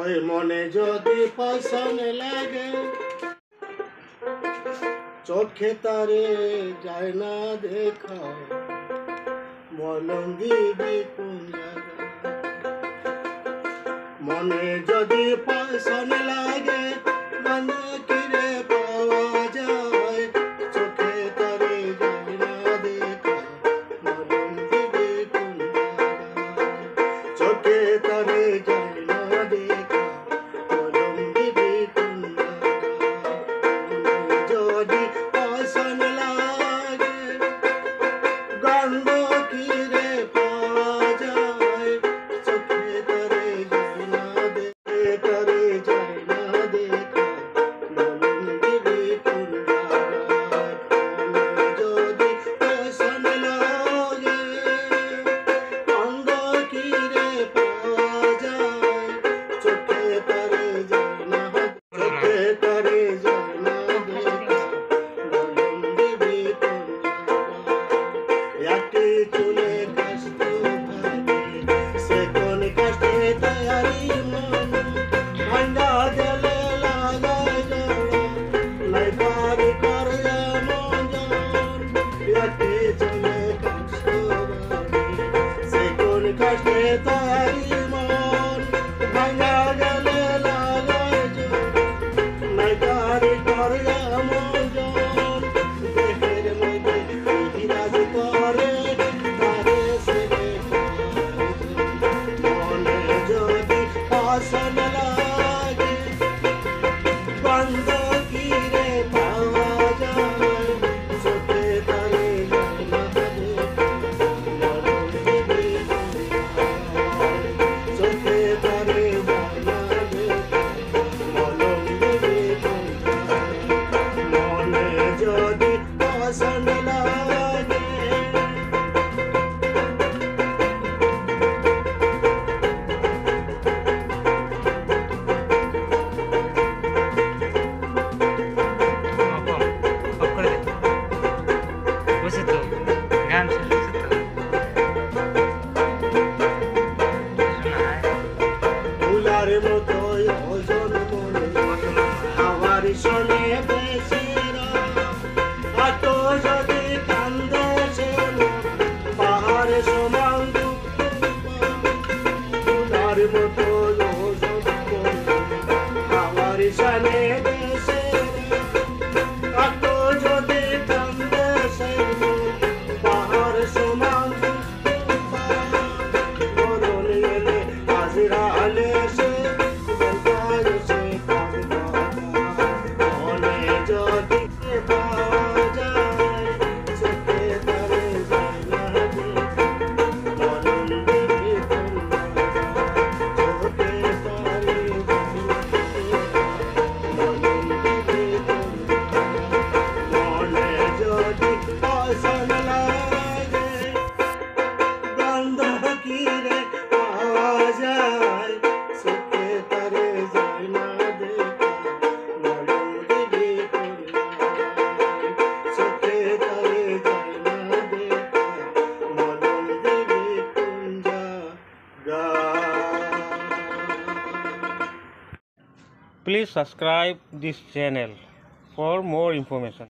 ওই মনে যদি পছন লাগে চোখে তারে যায় না দেখা মলম দিবি কোন জায়গায় মনে যদি পছন লাগে মনে কিরে পাওয়া যায় চোখে তারে যায় না দেখা মলম দিবি কোন জায়গায় চোখে তারে যায় না দেখা মলম দিবি কোন জায়গায় যদি পছন লাগে গন্ধ কিরে পাওয়া যায় চোখে তারে যায় না তারে যায় না দেখা মলম দিবি কোন জায়গায় যদি পছন লাগে গন্ধ কিরে পাওয়া যায় চোখে তারে যায় না চোখে তারে যায় না দেখা মলম দিবি কোন জায়গায় একটি চুলে কষ্ট থাকে সে কোন কষ্টে তৈরি মন ভাঙ্গা গেলে লাগায় জড়া নাই পারি কর মন একটি চুলে কষ্ট থাকে সে কোন কষ্টে তৈরি মন ভাঙ্গা গেলে লাগায় জড়া নাই পারি কর মন দেহের মধ্যে বিরাজ করে তারে সেরে মনে যদি পছন লাগে গন্ধ কিরে পাওয়া যায় চোখে তারে যায় না দেখা মলম দিবি কোন জায়গায় চোখে তারে যায় না দেখা মলম দিবি কোন জায়গায় মনে যদি পছন লাগে ফুলার মতো ওজন মনে আমার শোনে বেশি এত যদি কান্দে সে পাহাড় সমান ফুলার মতো ওজন মনে আমার শোনে বেশি এত যদি কান্দে সে পাহাড় সমান মরণ এলে হাজিরা আলে সে সে মনে যদি পাওয়া যায় চোখে তারে যায় না দেখা মলম দিবি কোন জায়গায় চোখে তারে যায় না দেখা মলম দিবি কোন জায়গায় মনে যদি পছন লাগে গন্ধ কিরে পাওয়া যায় চোখে তারে যায় না দেখা মলম দিবি কোন জায়গায় চোখে তারে যায় না দেখা মলম দিবি কোন জায়গায়। Please subscribe this channel for more information.